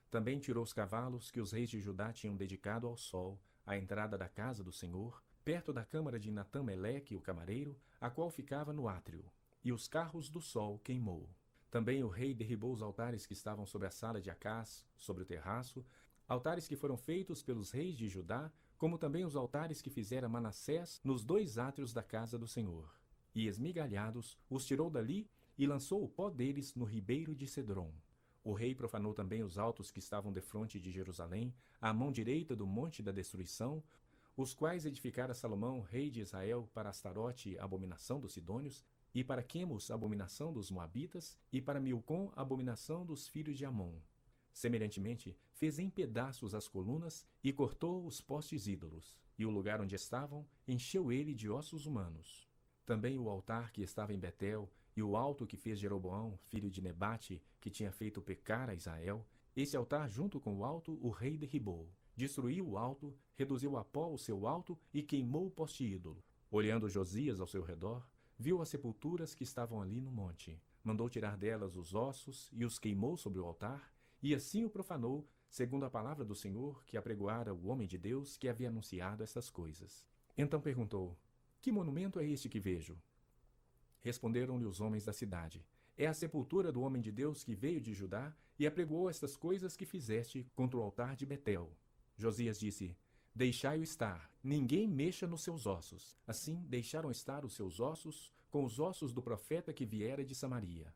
Também tirou os cavalos que os reis de Judá tinham dedicado ao sol, à entrada da casa do Senhor, perto da câmara de Natã-Meleque, o camareiro, a qual ficava no átrio, e os carros do sol queimou. Também o rei derribou os altares que estavam sobre a sala de Acás, sobre o terraço, altares que foram feitos pelos reis de Judá, como também os altares que fizera Manassés nos 2 átrios da casa do Senhor. E esmigalhados, os tirou dali e lançou o pó deles no ribeiro de Cedron. O rei profanou também os altos que estavam defronte de Jerusalém, à mão direita do monte da destruição, os quais edificara Salomão, rei de Israel, para Astarote, abominação dos sidônios, e para Quemos, abominação dos moabitas, e para Milcom, abominação dos filhos de Amon. Semelhantemente, fez em pedaços as colunas e cortou os postes ídolos, e o lugar onde estavam encheu ele de ossos humanos. Também o altar que estava em Betel, e o alto que fez Jeroboão, filho de Nebate, que tinha feito pecar a Israel, esse altar junto com o alto o rei derribou. Destruiu o alto, reduziu a pó o seu alto e queimou o poste ídolo. Olhando Josias ao seu redor, viu as sepulturas que estavam ali no monte. Mandou tirar delas os ossos e os queimou sobre o altar, e assim o profanou, segundo a palavra do Senhor que apregoara o homem de Deus que havia anunciado estas coisas. Então perguntou: que monumento é este que vejo? Responderam-lhe os homens da cidade: é a sepultura do homem de Deus que veio de Judá e apregoou estas coisas que fizeste contra o altar de Betel. Josias disse: deixai-o estar, ninguém mexa nos seus ossos. Assim deixaram estar os seus ossos com os ossos do profeta que viera de Samaria.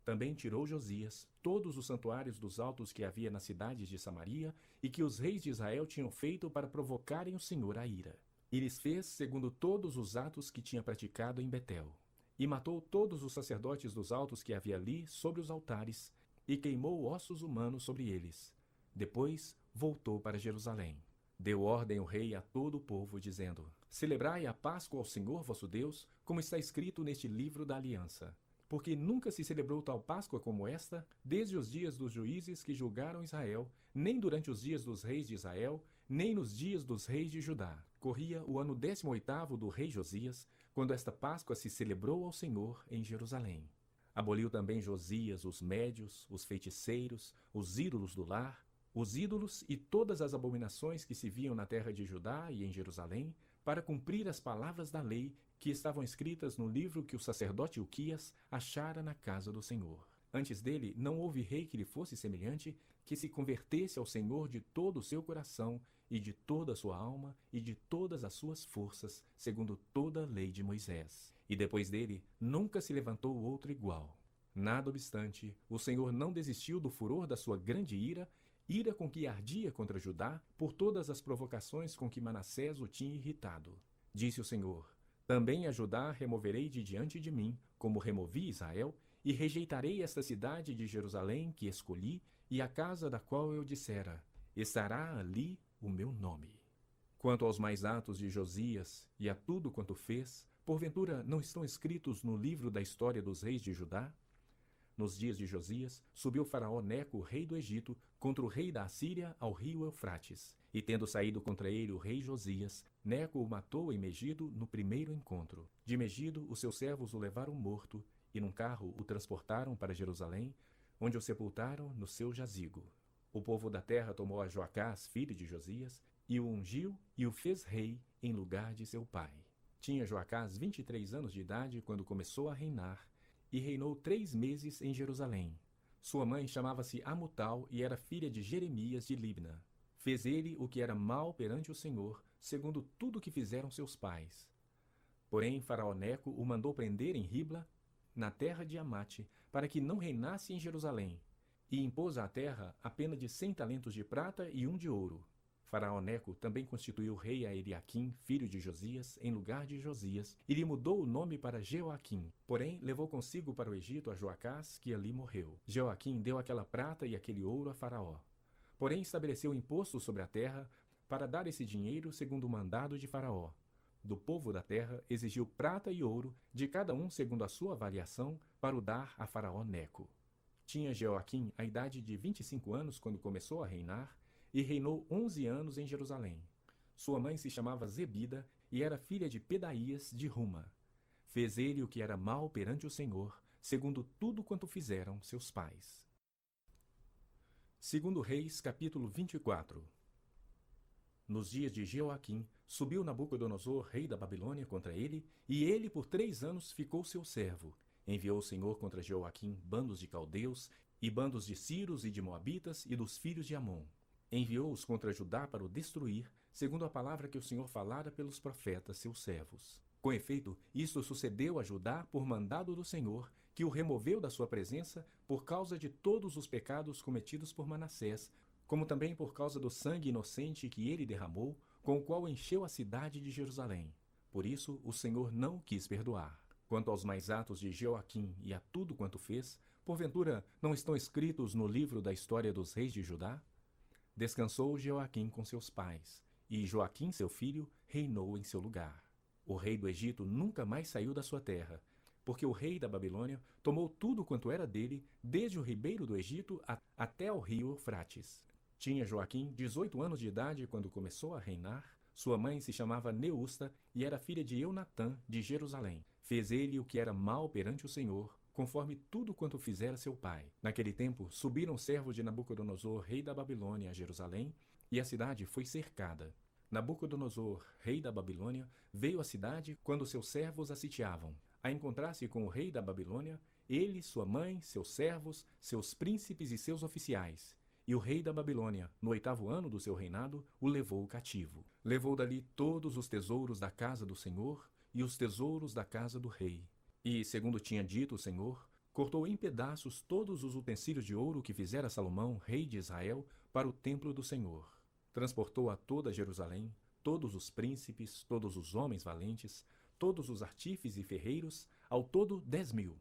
Também tirou Josias todos os santuários dos altos que havia nas cidades de Samaria e que os reis de Israel tinham feito para provocarem o Senhor a ira. E lhes fez segundo todos os atos que tinha praticado em Betel. E matou todos os sacerdotes dos altos que havia ali sobre os altares, e queimou ossos humanos sobre eles. Depois voltou para Jerusalém. Deu ordem o rei a todo o povo, dizendo: celebrai a Páscoa ao Senhor vosso Deus, como está escrito neste livro da aliança. Porque nunca se celebrou tal Páscoa como esta, desde os dias dos juízes que julgaram Israel, nem durante os dias dos reis de Israel, nem nos dias dos reis de Judá. Corria o ano 18º do rei Josias, quando esta Páscoa se celebrou ao Senhor em Jerusalém. Aboliu também Josias os médios, os feiticeiros, os ídolos do lar, os ídolos e todas as abominações que se viam na terra de Judá e em Jerusalém, para cumprir as palavras da lei que estavam escritas no livro que o sacerdote Uquias achara na casa do Senhor. Antes dele não houve rei que lhe fosse semelhante, que se convertesse ao Senhor de todo o seu coração e de toda a sua alma e de todas as suas forças, segundo toda a lei de Moisés. E depois dele nunca se levantou outro igual. Nada obstante, o Senhor não desistiu do furor da sua grande ira com que ardia contra Judá, por todas as provocações com que Manassés o tinha irritado. Disse o Senhor: também a Judá removerei de diante de mim, como removi Israel, e rejeitarei esta cidade de Jerusalém que escolhi, e a casa da qual eu dissera: estará ali o meu nome. Quanto aos mais atos de Josias e a tudo quanto fez, porventura não estão escritos no livro da história dos reis de Judá? Nos dias de Josias, subiu Faraó Neco, rei do Egito, contra o rei da Assíria ao rio Eufrates. E tendo saído contra ele o rei Josias, Neco o matou em Megido no primeiro encontro. De Megido, os seus servos o levaram morto, e num carro o transportaram para Jerusalém, onde o sepultaram no seu jazigo. O povo da terra tomou a Joacás, filho de Josias, e o ungiu e o fez rei em lugar de seu pai. Tinha Joacás 23 anos de idade quando começou a reinar, e reinou 3 meses em Jerusalém. Sua mãe chamava-se Amutal e era filha de Jeremias de Libna. Fez ele o que era mal perante o Senhor, segundo tudo o que fizeram seus pais. Porém, Faraó Neco o mandou prender em Ribla, na terra de Amate, para que não reinasse em Jerusalém, e impôs à terra a pena de 100 talentos de prata e 1 de ouro. Faraó Neco também constituiu rei a Eliaquim, filho de Josias, em lugar de Josias, e lhe mudou o nome para Jeoaquim. Porém, levou consigo para o Egito a Joacás, que ali morreu. Jeoaquim deu aquela prata e aquele ouro a Faraó. Porém, estabeleceu imposto sobre a terra para dar esse dinheiro segundo o mandado de Faraó. Do povo da terra exigiu prata e ouro, de cada um segundo a sua avaliação, para o dar a Faraó Neco. Tinha Jeoaquim a idade de 25 anos quando começou a reinar, e reinou 11 anos em Jerusalém. Sua mãe se chamava Zebida e era filha de Pedaías de Ruma. Fez ele o que era mal perante o Senhor, segundo tudo quanto fizeram seus pais. Segundo Reis, capítulo 24. Nos dias de Jeoaquim, subiu Nabucodonosor, rei da Babilônia, contra ele, e ele por 3 anos ficou seu servo. Enviou o Senhor contra Jeoaquim bandos de caldeus, e bandos de Sírios e de Moabitas e dos filhos de Amon. Enviou-os contra Judá para o destruir, segundo a palavra que o Senhor falara pelos profetas, seus servos. Com efeito, isto sucedeu a Judá por mandado do Senhor, que o removeu da sua presença por causa de todos os pecados cometidos por Manassés, como também por causa do sangue inocente que ele derramou, com o qual encheu a cidade de Jerusalém. Por isso, o Senhor não o quis perdoar. Quanto aos mais atos de Jeoaquim e a tudo quanto fez, porventura não estão escritos no livro da história dos reis de Judá? Descansou Jeoaquim com seus pais, e Joaquim, seu filho, reinou em seu lugar. O rei do Egito nunca mais saiu da sua terra, porque o rei da Babilônia tomou tudo quanto era dele, desde o ribeiro do Egito até ao rio Eufrates. Tinha Joaquim 18 anos de idade quando começou a reinar. Sua mãe se chamava Neusta e era filha de Eunatã, de Jerusalém. Fez ele o que era mal perante o Senhor, conforme tudo quanto fizera seu pai. Naquele tempo, subiram servos de Nabucodonosor, rei da Babilônia, a Jerusalém, e a cidade foi cercada. Nabucodonosor, rei da Babilônia, veio à cidade quando seus servos a sitiavam. A encontrar-se com o rei da Babilônia, ele, sua mãe, seus servos, seus príncipes e seus oficiais. E o rei da Babilônia, no 8º ano do seu reinado, o levou cativo. Levou dali todos os tesouros da casa do Senhor e os tesouros da casa do rei. E, segundo tinha dito o Senhor, cortou em pedaços todos os utensílios de ouro que fizera Salomão, rei de Israel, para o templo do Senhor. Transportou a toda Jerusalém, todos os príncipes, todos os homens valentes, todos os artífices e ferreiros, ao todo 10.000.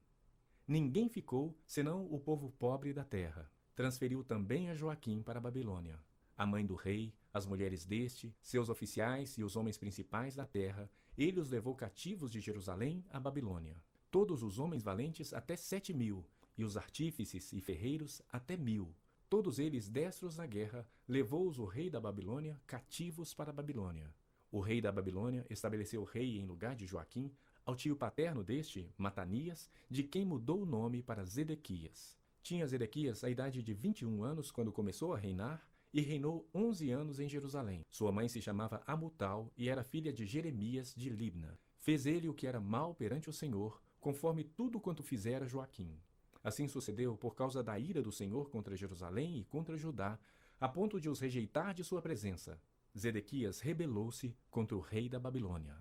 Ninguém ficou, senão o povo pobre da terra. Transferiu também a Joaquim para a Babilônia. A mãe do rei, as mulheres deste, seus oficiais e os homens principais da terra, ele os levou cativos de Jerusalém à Babilônia. Todos os homens valentes até 7.000, e os artífices e ferreiros até 1.000. Todos eles destros na guerra, levou-os o rei da Babilônia cativos para a Babilônia. O rei da Babilônia estabeleceu rei em lugar de Joaquim, ao tio paterno deste, Matanias, de quem mudou o nome para Zedequias. Tinha Zedequias a idade de 21 anos quando começou a reinar, e reinou 11 anos em Jerusalém. Sua mãe se chamava Amutal e era filha de Jeremias de Libna. Fez ele o que era mal perante o Senhor, conforme tudo quanto fizera Joaquim. Assim sucedeu por causa da ira do Senhor contra Jerusalém e contra Judá, a ponto de os rejeitar de sua presença. Zedequias rebelou-se contra o rei da Babilônia.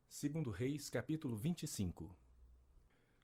Segundo Reis, capítulo 25.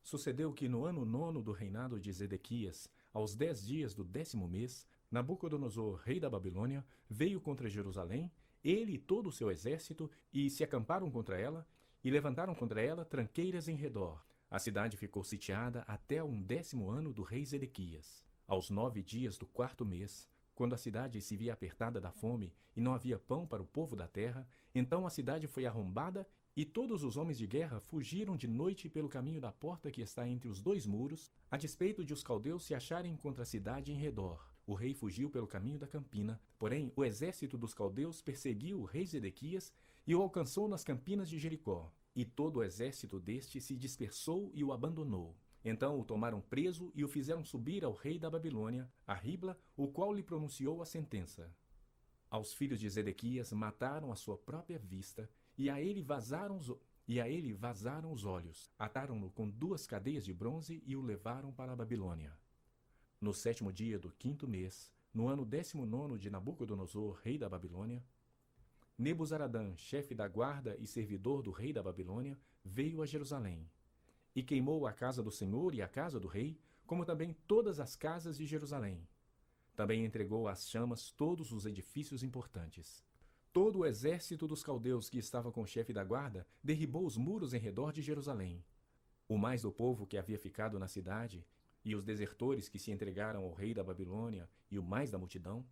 Sucedeu que no ano 9º do reinado de Zedequias, aos 10 dias do 10º mês, Nabucodonosor, rei da Babilônia, veio contra Jerusalém, ele e todo o seu exército, e se acamparam contra ela, e levantaram contra ela tranqueiras em redor. A cidade ficou sitiada até o 10º ano do rei Zedequias. Aos 9 dias do 4º mês, quando a cidade se via apertada da fome e não havia pão para o povo da terra, então a cidade foi arrombada e todos os homens de guerra fugiram de noite pelo caminho da porta que está entre os 2 muros, a despeito de os caldeus se acharem contra a cidade em redor. O rei fugiu pelo caminho da campina, porém o exército dos caldeus perseguiu o rei Zedequias e o alcançou nas campinas de Jericó. E todo o exército deste se dispersou e o abandonou. Então o tomaram preso e o fizeram subir ao rei da Babilônia, a Ribla, o qual lhe pronunciou a sentença. Aos filhos de Zedequias mataram à sua própria vista, e a ele vazaram os olhos. Ataram-no com 2 cadeias de bronze e o levaram para a Babilônia. No 7º dia do 5º mês, no ano 19º de Nabucodonosor, rei da Babilônia, Nebuzaradã, chefe da guarda e servidor do rei da Babilônia, veio a Jerusalém e queimou a casa do Senhor e a casa do rei, como também todas as casas de Jerusalém. Também entregou às chamas todos os edifícios importantes. Todo o exército dos caldeus que estava com o chefe da guarda derribou os muros em redor de Jerusalém. O mais do povo que havia ficado na cidade, e os desertores que se entregaram ao rei da Babilônia, e o mais da multidão,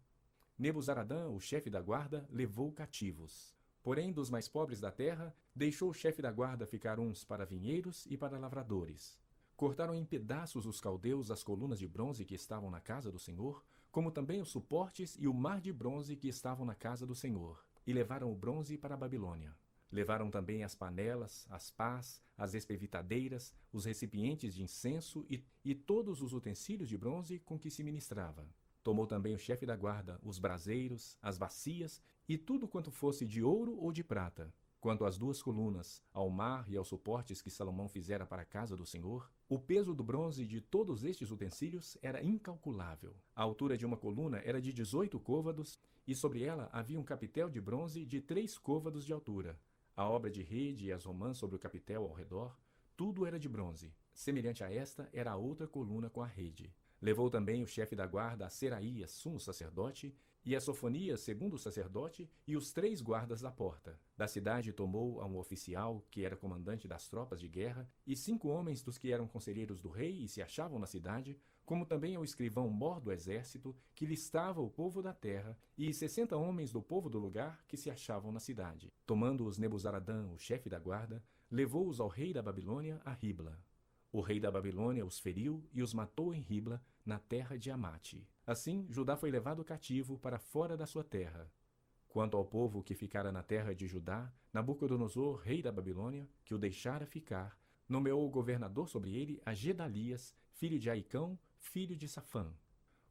Nebuzaradã, o chefe da guarda, levou cativos. Porém, dos mais pobres da terra, deixou o chefe da guarda ficar uns para vinheiros e para lavradores. Cortaram em pedaços os caldeus as colunas de bronze que estavam na casa do Senhor, como também os suportes e o mar de bronze que estavam na casa do Senhor, e levaram o bronze para a Babilônia. Levaram também as panelas, as pás, as espevitadeiras, os recipientes de incenso e todos os utensílios de bronze com que se ministrava. Tomou também o chefe da guarda os braseiros, as bacias e tudo quanto fosse de ouro ou de prata. Quanto às 2 colunas, ao mar e aos suportes que Salomão fizera para a casa do Senhor, o peso do bronze de todos estes utensílios era incalculável. A altura de uma coluna era de 18 côvados, e sobre ela havia um capitel de bronze de 3 côvados de altura. A obra de rede e as romãs sobre o capitel ao redor, tudo era de bronze. Semelhante a esta era a outra coluna com a rede. Levou também o chefe da guarda a Seraías, sumo sacerdote, e a Sofonias, segundo sacerdote, e os 3 guardas da porta. Da cidade tomou a um oficial, que era comandante das tropas de guerra, e 5 homens dos que eram conselheiros do rei e se achavam na cidade, como também ao escrivão-mor do exército, que listava o povo da terra, e 60 homens do povo do lugar que se achavam na cidade. Tomando-os Nebuzaradã, o chefe da guarda, levou-os ao rei da Babilônia a Ribla. O rei da Babilônia os feriu e os matou em Ribla, na terra de Amate. Assim, Judá foi levado cativo para fora da sua terra. Quanto ao povo que ficara na terra de Judá, Nabucodonosor, rei da Babilônia, que o deixara ficar, nomeou o governador sobre ele a Gedalias, filho de Aicão, filho de Safã.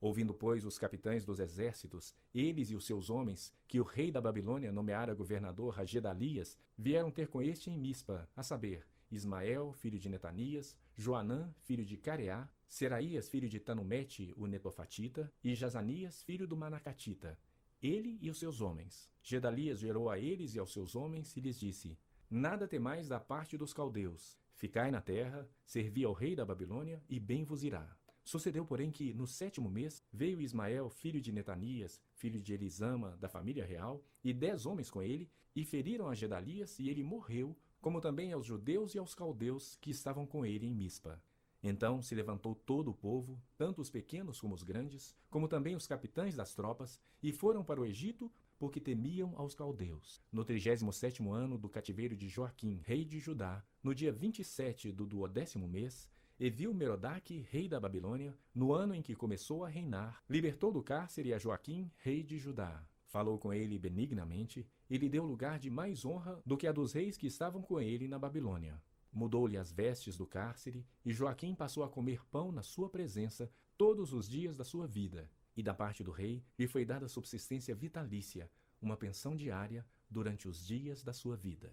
Ouvindo, pois, os capitães dos exércitos, eles e os seus homens, que o rei da Babilônia nomeara governador a Gedalias, vieram ter com este em Mispa, a saber, Ismael, filho de Netanias, Joanã, filho de Careá, Seraías, filho de Tanumete, o Netofatita, e Jazanias, filho do Manacatita, ele e os seus homens. Gedalias gerou a eles e aos seus homens e lhes disse: Nada temais da parte dos caldeus. Ficai na terra, servi ao rei da Babilônia, e bem vos irá. Sucedeu, porém, que, no 7º mês, veio Ismael, filho de Netanias, filho de Elisama, da família real, e 10 homens com ele, e feriram a Gedalias, e ele morreu, como também aos judeus e aos caldeus que estavam com ele em Mispa. Então se levantou todo o povo, tanto os pequenos como os grandes, como também os capitães das tropas, e foram para o Egito, porque temiam aos caldeus. No 37º ano do cativeiro de Joaquim, rei de Judá, no dia 27 do 12º mês, Evil-Merodach, rei da Babilônia, no ano em que começou a reinar, libertou do cárcere a Joaquim, rei de Judá. Falou com ele benignamente e lhe deu lugar de mais honra do que a dos reis que estavam com ele na Babilônia. Mudou-lhe as vestes do cárcere, e Joaquim passou a comer pão na sua presença todos os dias da sua vida. E da parte do rei lhe foi dada subsistência vitalícia, uma pensão diária durante os dias da sua vida.